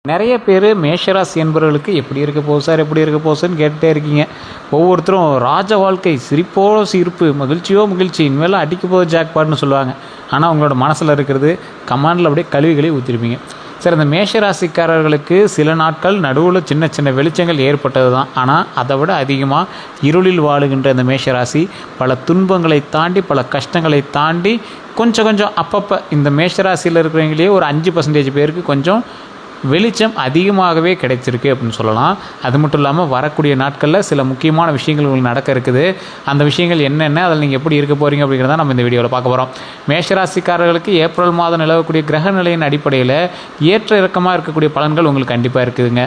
நிறைய பேர் மேஷராசி என்பவர்களுக்கு எப்படி இருக்க போகுது சார், எப்படி இருக்க போகுதுன்னு கேட்டுகிட்டே இருக்கீங்க. ஒவ்வொருத்தரும் ராஜ வாழ்க்கை, சிரிப்போ சிரிப்பு, மகிழ்ச்சியோ மகிழ்ச்சி, இனிமேல் அடிக்க போகுது ஜாக்பாட்னு சொல்லுவாங்க. ஆனால் உங்களோட மனசில் இருக்கிறது கமாண்டில் அப்படியே கழுவி ஊற்றிருப்பீங்க. சார், இந்த மேஷராசிக்காரர்களுக்கு சில நாட்கள் நடுவில் சின்ன சின்ன வெளிச்சங்கள் ஏற்பட்டது தான். ஆனால் அதை விட அதிகமாக இருளில் வாழுகின்ற இந்த மேஷராசி பல துன்பங்களை தாண்டி, பல கஷ்டங்களை தாண்டி கொஞ்சம் அப்பப்போ இந்த மேஷராசியில் இருக்கிறவங்களே ஒரு 5% பேருக்கு கொஞ்சம் வெளிச்சம் அதிகமாகவே கிடைச்சிருக்கு அப்படின்னு சொல்லலாம். அது மட்டும் இல்லாமல் வரக்கூடிய நாட்களில் சில முக்கியமான விஷயங்கள் உங்களுக்கு நடக்க இருக்குது. அந்த விஷயங்கள் என்னென்ன, அதில் நீங்கள் எப்படி இருக்க போகிறீங்க அப்படிங்கிறத நம்ம இந்த வீடியோவில் பார்க்க போகிறோம். மேஷராசிக்காரர்களுக்கு ஏப்ரல் மாதம் நிலவக்கூடிய கிரக நிலையின் அடிப்படையில் ஏற்ற இறக்கமாக இருக்கக்கூடிய பலன்கள் உங்களுக்கு கண்டிப்பாக இருக்குதுங்க.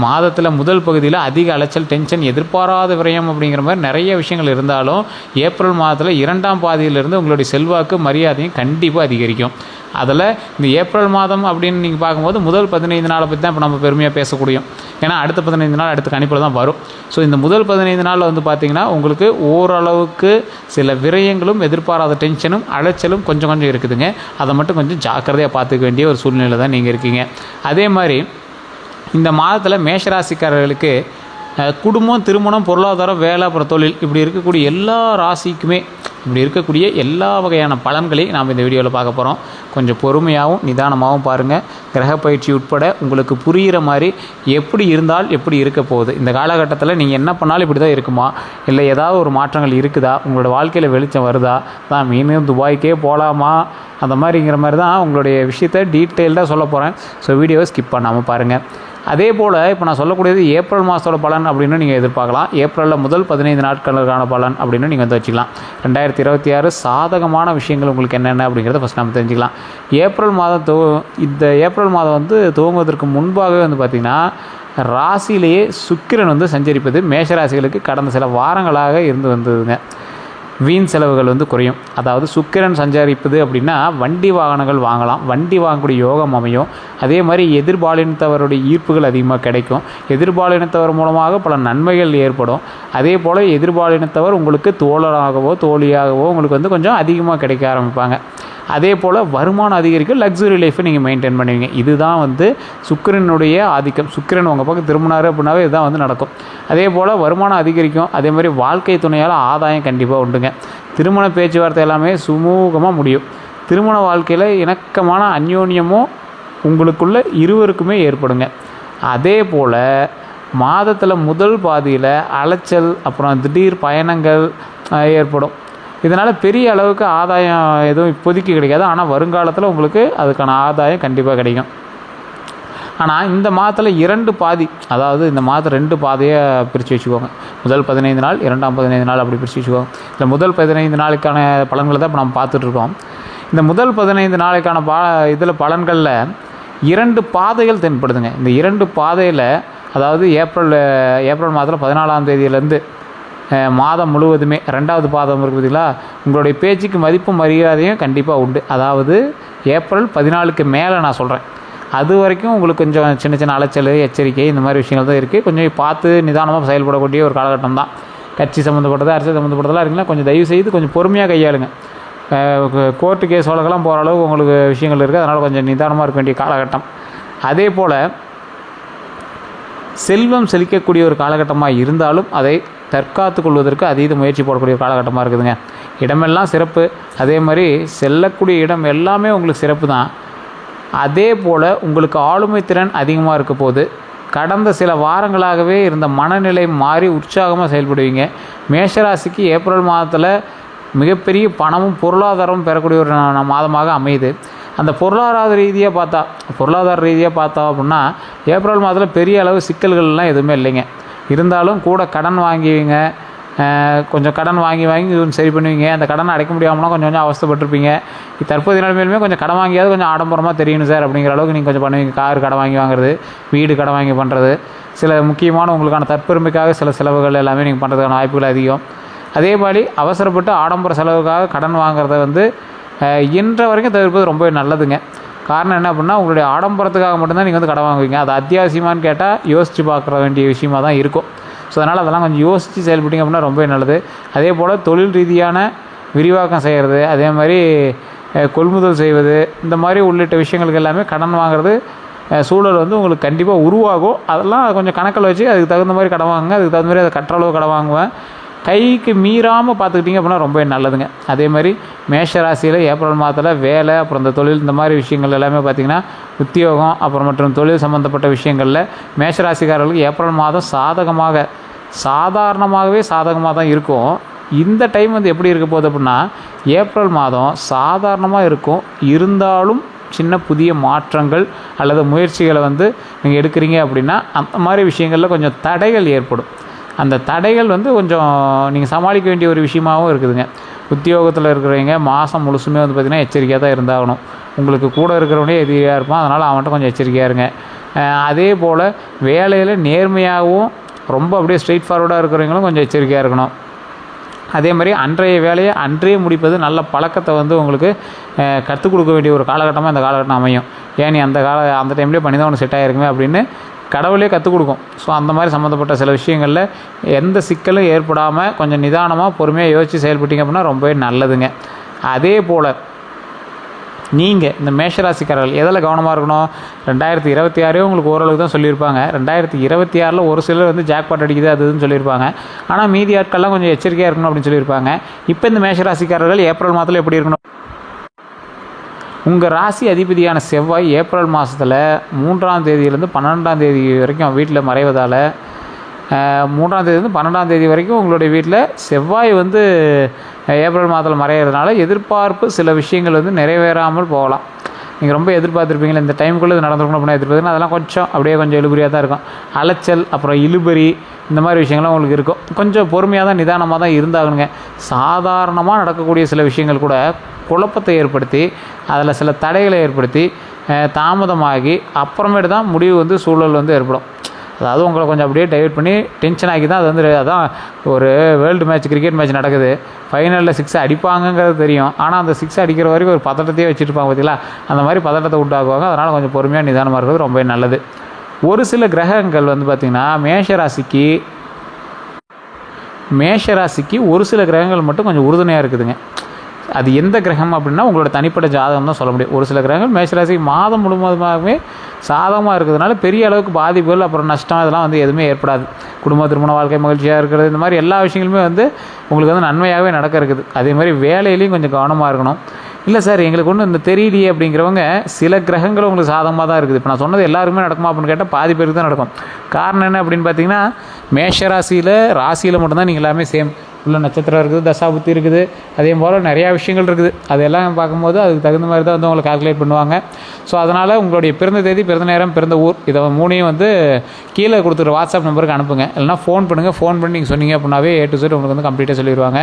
மாதத்தில் முதல் பகுதியில் அதிக அலைச்சல், டென்ஷன், எதிர்பாராத விரயம் அப்படிங்கிற மாதிரி நிறைய விஷயங்கள் இருந்தாலும் ஏப்ரல் மாதத்தில் 2ஆம் பாதியிலிருந்து உங்களுடைய செல்வாக்கு, மரியாதையும் கண்டிப்பாக அதிகரிக்கும். அதில் இந்த ஏப்ரல் மாதம் அப்படின்னு நீங்கள் பார்க்கும்போது முதல் 15 நாளை பற்றி தான் இப்போ நம்ம பெருமையாக பேசக்கூடியும். ஏன்னா அடுத்த 15 நாள் அடுத்த கணிப்பில் தான் வரும். ஸோ இந்த முதல் 15 நாளில் வந்து பார்த்திங்கன்னா உங்களுக்கு ஓரளவுக்கு சில விரயங்களும், எதிர்பாராத டென்ஷனும், அலைச்சலும் கொஞ்சம் இருக்குதுங்க. அதை மட்டும் கொஞ்சம் ஜாக்கிரதையாக பார்த்துக்க வேண்டிய ஒரு சூழ்நிலை தான் நீங்கள் இருக்கீங்க. அதே மாதிரி இந்த மாதத்தில் மேஷராசிக்காரர்களுக்கு குடும்பம், திருமணம், பொருளாதாரம், வேலை, அப்புறம் தொழில், இப்படி இருக்கக்கூடிய எல்லா ராசிக்குமே இப்படி இருக்கக்கூடிய எல்லா வகையான பலன்களையும் நாம் இந்த வீடியோவில் பார்க்க போகிறோம். கொஞ்சம் பொறுமையாகவும் நிதானமாகவும் பாருங்கள். கிரக பயிற்சி உட்பட உங்களுக்கு புரிகிற மாதிரி எப்படி இருந்தால் எப்படி இருக்க போகுது, இந்த காலகட்டத்தில் நீங்கள் என்ன பண்ணாலும் இப்படி தான் இருக்குமா, இல்லை ஏதாவது ஒரு மாற்றங்கள் இருக்குதா, உங்களோட வாழ்க்கையில் வெளிச்சம் வருதா, தான் மீண்டும் துபாய்க்கே போகலாமா, அந்த மாதிரிங்கிற மாதிரி தான் உங்களுடைய விஷயத்தை டீட்டெயில்டாக சொல்ல போகிறேன். ஸோ வீடியோவை ஸ்கிப் பண்ணாமல் பாருங்கள். அதே போல் இப்போ நான் சொல்லக்கூடியது ஏப்ரல் மாதத்தோட பலன் அப்படின்னு நீங்கள் எதிர்பார்க்கலாம். ஏப்ரலில் முதல் 15 நாட்களுக்கான பலன் அப்படின்னு நீங்கள் வந்து வச்சுக்கலாம். 2026 சாதகமான விஷயங்கள் உங்களுக்கு என்னென்ன அப்படிங்கிறத ஃபஸ்ட் நம்ம தெரிஞ்சுக்கலாம். இந்த ஏப்ரல் மாதம் வந்து துவங்குவதற்கு முன்பாகவே வந்து பார்த்திங்கன்னா ராசியிலேயே சுக்கிரன் வந்து சஞ்சரிப்பது மேஷராசிகளுக்கு கடந்த சில வாரங்களாக இருந்து வந்ததுங்க. வீண் செலவுகள் வந்து குறையும். அதாவது சுக்கிரன் சஞ்சரிப்பது அப்படின்னா வண்டி வாகனங்கள் வாங்கலாம், வண்டி வாங்கக்கூடிய யோகம் அமையும். அதே மாதிரி எதிர்பாலினத்தவருடைய ஈர்ப்புகள் அதிகமாக கிடைக்கும். எதிர்பாலினத்தவர் மூலமாக பல நன்மைகள் ஏற்படும். அதே போல் எதிர்பாலினத்தவர் உங்களுக்கு தோழராகவோ தோழியாகவோ உங்களுக்கு வந்து கொஞ்சம் அதிகமாக கிடைக்க ஆரம்பிப்பாங்க. அதே போல் வருமானம் அதிகரிக்கும், லக்ஸுரி லைஃப்பை நீங்கள் மெயின்டைன் பண்ணுவீங்க. இதுதான் வந்து சுக்கிரனுடைய ஆதிக்கம். சுக்கிரன் உங்கள் பக்கம் திரும்பினார் அப்படின்னாவே இதுதான் வந்து நடக்கும். அதே போல் வருமானம் அதிகரிக்கும். அதே மாதிரி வாழ்க்கை துணையால் ஆதாயம் கண்டிப்பாக உண்டுங்க. திருமண பேச்சுவார்த்தை எல்லாமே சுமூகமாக முடியும். திருமண வாழ்க்கையில் இணக்கமான அந்யோன்யமும் உங்களுக்குள்ள இருவருக்குமே ஏற்படுங்க. அதே போல் மாதத்தில் முதல் பாதியில் அலைச்சல், அப்புறம் திடீர் பயணங்கள் ஏற்படும். இதனால் பெரிய அளவுக்கு ஆதாயம் எதுவும் இப்போதைக்கு கிடைக்காது. ஆனால் வருங்காலத்தில் உங்களுக்கு அதுக்கான ஆதாயம் கண்டிப்பாக கிடைக்கும். ஆனால் இந்த மாதத்தில் 2 பாதி, அதாவது இந்த மாதம் 2 பாதையாக பிரித்து வச்சுக்கோங்க. முதல் 15 நாள், 2ஆம் 15 நாள் அப்படி பிரித்து வச்சுக்கோங்க. இந்த முதல் 15 நாளுக்கான பலன்களை தான் இப்போ நம்ம பார்த்துட்ருக்கோம். இந்த முதல் 15 நாளுக்கான இதில் பலன்களில் 2 பாதைகள் தென்படுதுங்க. இந்த 2 பாதையில், அதாவது ஏப்ரல் மாதத்தில் 14ஆம் தேதியிலேருந்து மாதம் முழுவதுமே 2வது பாதம் இருக்குது பார்த்தீங்களா, உங்களுடைய பேச்சுக்கு மதிப்பும் மரியாதையும் கண்டிப்பாக உண்டு. அதாவது ஏப்ரல் 14க்கு மேலே நான் சொல்கிறேன். அது வரைக்கும் உங்களுக்கு கொஞ்சம் சின்ன சின்ன அலைச்சல், எச்சரிக்கை, இந்த மாதிரி விஷயங்கள் தான் இருக்குது. கொஞ்சம் பார்த்து நிதானமாக செயல்படக்கூடிய ஒரு காலகட்டம் தான். கட்சி சம்மந்தப்பட்டது, அரசியல் சம்மந்தப்பட்டதெல்லாம் இருக்குங்களா, கொஞ்சம் தயவு செய்து கொஞ்சம் பொறுமையாக கையாளுங்க. கோர்ட்டு கேஸ் வழக்கெல்லாம் போகிற அளவுக்கு உங்களுக்கு விஷயங்கள் இருக்குது. அதனால் கொஞ்சம் நிதானமாக இருக்க வேண்டிய காலகட்டம். அதே போல் செல்வம் செழிக்கக்கூடிய ஒரு காலகட்டமாக இருந்தாலும் அதை தற்காத்து கொள்வதற்கு அதீத முயற்சி போடக்கூடிய ஒரு காலகட்டமாக இருக்குதுங்க. இடமெல்லாம் சிறப்பு. அதே மாதிரி செல்லக்கூடிய இடம் எல்லாமே உங்களுக்கு சிறப்பு தான். அதே போல் உங்களுக்கு ஆளுமை திறன் அதிகமாக இருக்க போது. கடந்த சில வாரங்களாகவே இருந்த மனநிலை மாறி உற்சாகமாக செயல்படுவீங்க. மேஷராசிக்கு ஏப்ரல் மாதத்தில் மிகப்பெரிய பணமும் பொருளாதாரமும் பெறக்கூடிய ஒரு மாதமாக அமையுது. அந்த பொருளாதார ரீதியாக பார்த்தா அப்படின்னா ஏப்ரல் மாதத்தில் பெரிய அளவு சிக்கல்கள்லாம் எதுவுமே இல்லைங்க. இருந்தாலும் கூட கடன் வாங்குவீங்க. கொஞ்சம் கடன் வாங்கி சரி பண்ணுவீங்க. அந்த கடனை அடைக்க முடியாமலாம் கொஞ்சம் அவஸ்தைப்பட்டிருப்பீங்க. தற்போதைய நிலைமையிலுமே கொஞ்சம் கடன் வாங்கியாவது கொஞ்சம் ஆடம்பரமாக தெரியணும் சார் அப்படிங்கிற அளவுக்கு நீங்கள் கொஞ்சம் பண்ணுவீங்க. கார் கடன் வாங்கி வாங்குறது, வீடு கடன் வாங்கி பண்ணுறது, சில முக்கியமான உங்களுக்கான தற்பெருமைக்காக சில செலவுகள் எல்லாமே நீங்கள் பண்ணுறதுக்கான வாய்ப்புகள் அதிகம். அதே மாதிரி அவசரப்பட்டு ஆடம்பர செலவுக்காக கடன் வாங்குறத வந்து இன்ற வரைக்கும் தவிர்ப்பது ரொம்ப நல்லதுங்க. காரணம் என்ன அப்படின்னா, உங்களுடைய ஆடம்பரத்துக்காக மட்டும்தான் நீங்கள் வந்து கடன் வாங்குவீங்க. அது அத்தியாவசியமானு கேட்டால் யோசித்து பார்க்குற வேண்டிய விஷயமாக தான் இருக்கும். ஸோ அதனால் அதெல்லாம் கொஞ்சம் யோசித்து செயல்பட்டிங்க அப்படின்னா ரொம்ப நல்லது. அதே போல் தொழில் ரீதியான விரிவாக்கம் செய்கிறது, அதே மாதிரி கொள்முதல் செய்வது, இந்த மாதிரி உள்ளிட்ட விஷயங்களுக்கு எல்லாமே கடன் வாங்குறது சூழல் வந்து உங்களுக்கு கண்டிப்பாக உருவாகும். அதெல்லாம் கொஞ்சம் கணக்கில் வச்சு அதுக்கு தகுந்த மாதிரி கடன் வாங்குங்க. அதுக்கு தகுந்த மாதிரி அதை கட்டுற அளவு கடன் வாங்குவேன். கைக்கு மீறாமல் பார்த்துக்கிட்டிங்க அப்படின்னா ரொம்ப நல்லதுங்க. அதே மாதிரி மேஷ ராசியில் ஏப்ரல் மாதத்தில் வேலை, அப்புறம் இந்த தொழில், இந்த மாதிரி விஷயங்கள் எல்லாமே பார்த்திங்கன்னா உத்தியோகம், அப்புறம் மற்றும் தொழில் சம்மந்தப்பட்ட விஷயங்களில் மேஷ ராசிக்காரர்களுக்கு ஏப்ரல் மாதம் சாதாரணமாகவே சாதகமாக தான் இருக்கும். இந்த டைம் வந்து எப்படி இருக்க போகுது அப்படின்னா, ஏப்ரல் மாதம் சாதாரணமாக இருக்கும். இருந்தாலும் சின்ன புதிய மாற்றங்கள் அல்லது முயற்சிகளை வந்து நீங்கள் எடுக்கிறீங்க அப்படின்னா அந்த மாதிரி விஷயங்களில் கொஞ்சம் தடைகள் ஏற்படும். அந்த தடைகள் வந்து கொஞ்சம் நீங்கள் சமாளிக்க வேண்டிய ஒரு விஷயமாகவும் இருக்குதுங்க. உத்தியோகத்தில் இருக்கிறவங்க மாதம் முழுசுமே வந்து பார்த்திங்கன்னா எச்சரிக்கையாக தான் இருந்தாகணும். உங்களுக்கு கூட இருக்கிறவனே எதிரியாக இருப்பான், அதனால் அவன்கிட்ட கொஞ்சம் எச்சரிக்கையாக இருங்க. அதே போல் வேலையில் நேர்மையாகவும் ரொம்ப அப்படியே ஸ்ட்ரெயிட் ஃபார்வர்டாக இருக்கிறவங்களும் கொஞ்சம் எச்சரிக்கையாக இருக்கணும். அதே மாதிரி அன்றைய வேலையை அன்றைய முடிப்பது நல்ல பழக்கத்தை வந்து உங்களுக்கு கற்றுக் கொடுக்க வேண்டிய ஒரு காலகட்டமாக இந்த காலகட்டம் அமையும். ஏன் நீ அந்த டைம்லேயே பண்ணி தான் உனக்கு செட் ஆகிருக்குமே அப்படின்னு கடவுளே கற்றுக் கொடுக்கும். ஸோ அந்த மாதிரி சம்மந்தப்பட்ட சில விஷயங்களில் எந்த சிக்கலும் ஏற்படாமல் கொஞ்சம் நிதானமாக பொறுமையாக யோசித்து செயல்பட்டீங்க அப்படின்னா ரொம்பவே நல்லதுங்க. அதே போல் நீங்கள் இந்த மேஷராசிக்காரர்கள் எதில் கவனமாக இருக்கணும்? 2026 உங்களுக்கு ஓரளவுக்கு தான் சொல்லியிருப்பாங்க. 2026 ஒரு சிலர் வந்து ஜாக்பாட் அடிக்குது அதுன்னு சொல்லியிருப்பாங்க. ஆனால் மீதி ஆட்கள்லாம் கொஞ்சம் எச்சரிக்கையாக இருக்கணும் அப்படின்னு சொல்லியிருப்பாங்க. இப்போ இந்த மேஷராசிக்காரர்கள் ஏப்ரல் மாதத்தில் எப்படி இருக்கணும்? உங்கள் ராசி அதிபதியான செவ்வாய் ஏப்ரல் மாதத்தில் 3ஆம் தேதியிலேருந்து 12ஆம் தேதி வரைக்கும் வீட்டில் மறைவதால் 3ஆம் தேதியிலேருந்து 12ஆம் தேதி வரைக்கும் உங்களுடைய வீட்டில் செவ்வாய் வந்து ஏப்ரல் மாதத்தில் மறையிறதுனால எதிர்பார்ப்பு சில விஷயங்கள் வந்து நிறைவேறாமல் போகலாம். நீங்கள் ரொம்ப எதிர்பார்த்துருப்பீங்களா இந்த டைமுக்குள்ளே இது நடந்துருக்கணும் அப்படின்னா எதிர்பார்த்தீங்கன்னா அதெல்லாம் கொஞ்சம் இழுபறியாக தான் இருக்கும். அலைச்சல், அப்புறம் இழுபறி, இந்த மாதிரி விஷயங்கள்லாம் உங்களுக்கு இருக்கும். கொஞ்சம் பொறுமையாக தான் நிதானமாக தான் இருந்தாகணுங்க. சாதாரணமாக நடக்கக்கூடிய சில விஷயங்கள் கூட குழப்பத்தை ஏற்படுத்தி அதில் சில தடைகளை ஏற்படுத்தி தாமதமாகி அப்புறமேட்டு தான் முடிவு வந்து சூழல் வந்து ஏற்படும். அதாவது உங்களை கொஞ்சம் அப்படியே டைவர்ட் பண்ணி டென்ஷன் ஆக்கி தான் அது வந்து அதான் ஒரு வேர்ல்டு மேட்ச், கிரிக்கெட் மேட்ச் நடக்குது, ஃபைனலில் 6 அடிப்பாங்கங்கிறது தெரியும். ஆனால் அந்த 6 அடிக்கிற வரைக்கும் ஒரு பதட்டத்தையே வச்சுருப்பாங்க பார்த்தீங்களா, அந்த மாதிரி பதட்டத்தை உண்டாக்குவாங்க. அதனால் கொஞ்சம் பொறுமையாக நிதானமாக இருக்கிறது ரொம்ப நல்லது. ஒரு சில கிரகங்கள் வந்து பார்த்திங்கன்னா மேஷராசிக்கு ஒரு சில கிரகங்கள் மட்டும் கொஞ்சம் உறுதுணையாக இருக்குதுங்க. அது எந்த கிரகம் அப்படின்னா உங்களோட தனிப்பட்ட ஜாதகம் தான் சொல்ல முடியும். ஒரு சில கிரகங்கள் மேஷராசிக்கு மாதம் முழுவதுமாகவே சாதகமாக இருக்கிறதுனால பெரிய அளவுக்கு பாதிப்புகள், அப்புறம் நஷ்டம், இதெல்லாம் வந்து எதுவுமே ஏற்படாது. குடும்ப திருமண வாழ்க்கை மகிழ்ச்சியாக இருக்கிறது, இந்த மாதிரி எல்லா விஷயங்களுமே வந்து உங்களுக்கு வந்து நன்மையாகவே நடக்க இருக்குது. அதே மாதிரி வேலையிலையும் கொஞ்சம் கவனமாக இருக்கணும். இல்லை சார் எங்களுக்கு ஒன்றும் இந்த தெரியலையே அப்படிங்கிறவங்க சில கிரகங்கள் உங்களுக்கு சாதகமாக தான் இருக்குது. இப்போ நான் சொன்னது எல்லாருக்குமே நடக்குமா அப்படின்னு கேட்டால் பாதி பேருக்கு தான் நடக்கும். காரணம் என்ன அப்படின்னு பார்த்தீங்கன்னா, ராசியில் மட்டும்தான் நீங்கள் எல்லாமே சேம் உள்ள நட்சத்திரம் இருக்குது, தசாபுத்தி இருக்குது, அதே போல் நிறையா விஷயங்கள் இருக்குது. அதெல்லாம் பார்க்கும்போது அதுக்கு தகுந்த மாதிரி தான் வந்து உங்களை கால்குலேட் பண்ணுவாங்க. ஸோ அதனால் உங்களுடைய பிறந்த தேதி, பிறந்த நேரம், பிறந்த ஊர், இதை 3ஐயும் வந்து கீழே கொடுத்துரு வாட்ஸ்அப் நம்பருக்கு அனுப்புங்க. இல்லைனா ஃபோன் பண்ணுங்கள். ஃபோன் பண்ணி நீங்கள் சொன்னீங்க அப்படின்னாவே A to Z உங்களுக்கு வந்து கம்ப்ளீட்டாக சொல்லிடுவாங்க.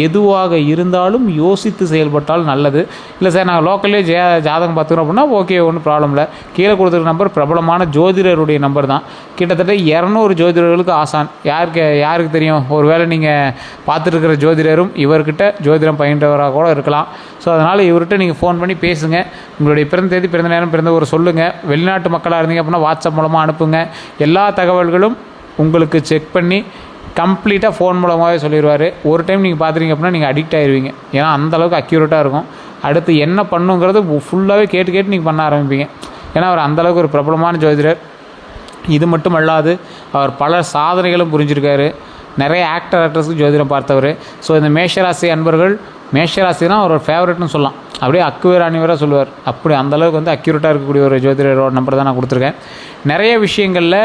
எதுவாக இருந்தாலும் யோசித்து செயல்பட்டால் நல்லது. இல்லை சார் நாங்கள் லோக்கல்லே ஜாதகம் பார்த்துக்கிறோம் அப்படின்னா ஓகே, ஒன்றும் ப்ராப்ளம் இல்லை. கீழே கொடுத்துருக்க நம்பர் பிரபலமான ஜோதிடருடைய நம்பர் தான். கிட்டத்தட்ட 200 ஜோதிடர்களுக்கு ஆசான். யாருக்கு தெரியும், ஒரு வேளை நீங்கள் பார்த்துருக்கிற ஜோதிடரும் இவர்கிட்ட ஜோதிடம் பயின்றவராக கூட இருக்கலாம். ஸோ அதனால் இவர்கிட்ட நீங்கள் ஃபோன் பண்ணி பேசுங்க. உங்களுடைய பிறந்த தேதி, பிறந்த நேரம், பிறந்த ஒரு சொல்லுங்கள். வெளிநாட்டு மக்களாக இருந்தீங்க அப்படின்னா வாட்ஸ்அப் மூலமாக அனுப்புங்க. எல்லா தகவல்களும் உங்களுக்கு செக் பண்ணி கம்ப்ளீட்டாக ஃபோன் மூலமாகவே சொல்லிடுவார். ஒரு டைம் நீங்கள் பார்த்துட்டீங்க அப்படின்னா நீங்கள் அடிக்ட் ஆகிடுவீங்க. ஏன்னா அந்தளவுக்கு அக்யூரேட்டாக இருக்கும். அடுத்து என்ன பண்ணுங்கிறது ஃபுல்லாகவே கேட்டு நீங்கள் பண்ண ஆரம்பிப்பீங்க. ஏன்னா அவர் அந்தளவுக்கு ஒரு பிரபலமான ஜோதிடர். இது மட்டும் அல்லாது அவர் பல சாதனைகளும் புரிஞ்சிருக்காரு. நிறைய ஆக்டர்ஸுக்கு ஜோதிடம் பார்த்தவர். ஸோ இந்த மேஷராசி அன்பர்கள், மேஷராசி தான் அவரோட ஃபேவரட்னு சொல்லலாம். அப்படியே அக்குவேர் அணிவராக சொல்லுவார். அப்படி அந்தளவுக்கு வந்து அக்யூரேட்டாக இருக்கக்கூடிய ஒரு ஜோதிடரோட நம்பர் தான் நான் கொடுத்துருக்கேன். நிறைய விஷயங்களில்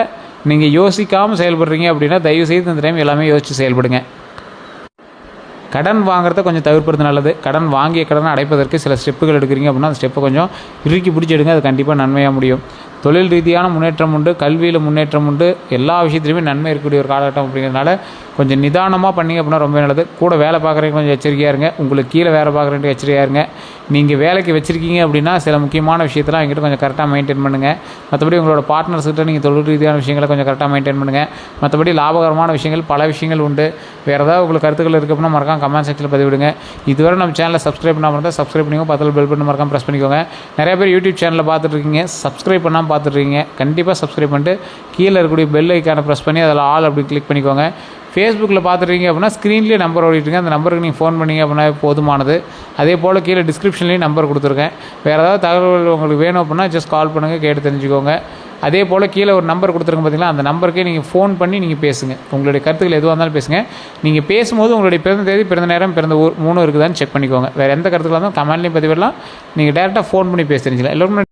நீங்கள் யோசிக்காமல் செயல்படுறீங்க அப்படின்னா தயவுசெய்து இந்த டைம் எல்லாமே யோசித்து செயல்படுங்க. கடன் வாங்குறத கொஞ்சம் தவிர்ப்பது நல்லது. கடன் வாங்கிய கடனை அடைப்பதற்கு சில ஸ்டெப்புகள் எடுக்கிறீங்க அப்படின்னா அந்த ஸ்டெப்பை கொஞ்சம் இறுக்கி பிடிச்சிடுங்க. அது கண்டிப்பாக நன்மையாக முடியும். தொழில் ரீதியான முன்னேற்றம் உண்டு, கல்வியில் முன்னேற்றம் உண்டு, எல்லா விஷயத்துலையுமே நன்மை இருக்கக்கூடிய ஒரு காலகட்டம் அப்படிங்கிறதுனால கொஞ்சம் நிதானமாக பண்ணிங்க அப்படின்னா ரொம்ப நல்லது. கூட வேலை பார்க்குறவங்க கொஞ்சம் எச்சரிக்கையாக இருங்க. உங்களுக்கு கீழே வேலை பார்க்குறவங்க எச்சரிக்கையாக இருங்க. நீங்கள் வேலைக்கு வச்சுருக்கீங்க அப்படின்னா சில முக்கியமான விஷயத்தெல்லாம் எங்கிட்ட கொஞ்சம் கரெக்டாக மெயின்டைன் பண்ணுங்கள். மற்றபடி உங்களோட பார்ட்னர்ஸ்கிட்ட நீங்கள் தொழில் ரீதியான விஷயங்களை கொஞ்சம் கரெக்டாக மெயின்டைன் பண்ணுங்கள். மற்றபடி லாபகரமான விஷயங்கள் பல விஷயங்கள் உண்டு. வேறு ஏதாவது உங்களுக்கு கருத்துக்கள் இருக்குது அப்படின்னா மறக்காம கமெண்ட் செக்ஷனில் பதிவிடுங்க. இதுவரை நம்ம சேனலை சப்ஸ்கிரைப் பண்ணாமல் இருந்தால் சப்ஸ்கிரைப் பண்ணிக்கோங்க. பக்கத்தில் பெல் பட்டன் மறக்காம ப்ரெஸ் பண்ணிக்கோங்க. நிறைய பேர் யூடியூப் சேனலில் பார்த்துட்ருக்கீங்க, சப்ஸ்கிரைப் பண்ணாமல் பார்த்துட்ருக்கீங்க. கண்டிப்பாக சப்ஸ்கிரைப் பண்ணிட்டு கீழே இருக்கக்கூடிய பெல் ஐக்கானை ப்ரெஸ் பண்ணி அதில் ஆல் அப்படி கிளிக் பண்ணிக்கோங்க. ஃபேஸ்புக்கில் பார்த்துட்டீங்க அப்படின்னா ஸ்க்ரீன்லேயே நம்பர் ஓடிட்டுருங்க. அந்த நம்பருக்கு நீங்கள் ஃபோன் பண்ணிங்க அப்படின்னா போதுமானது. அதே போல் கீழே டிஸ்கிரிப்ஷன்லேயும் நம்பர் கொடுத்துருக்கேன். வேறு ஏதாவது தகவல் உங்களுக்கு வேணும் அப்படின்னா ஜஸ்ட் கால் பண்ணுங்கள், கேட்டு தெரிஞ்சுக்கோங்க. அதே போல் கீழே ஒரு நம்பர் கொடுத்துருங்க பார்த்தீங்களா, அந்த நம்பருக்கே நீங்கள் ஃபோன் பண்ணி நீங்கள் பேசுங்க. உங்களுடைய கருத்துக்கள் எதுவாக இருந்தாலும் பேசுங்க. நீங்கள் பேசும்போது உங்களுடைய பிறந்த தேதி, பிறந்த நேரம், பிறந்த ஊர் 3 இருக்குதான்னு செக் பண்ணிக்கோங்க. வேறு எந்த கருத்துக்களாக இருந்தாலும் கமெண்ட்லேயும் பதிவிடலாம். நீங்கள் டேரெக்டாக ஃபோன் பண்ணி பேச தெரிஞ்சிக்கலாம். எல்லோருமே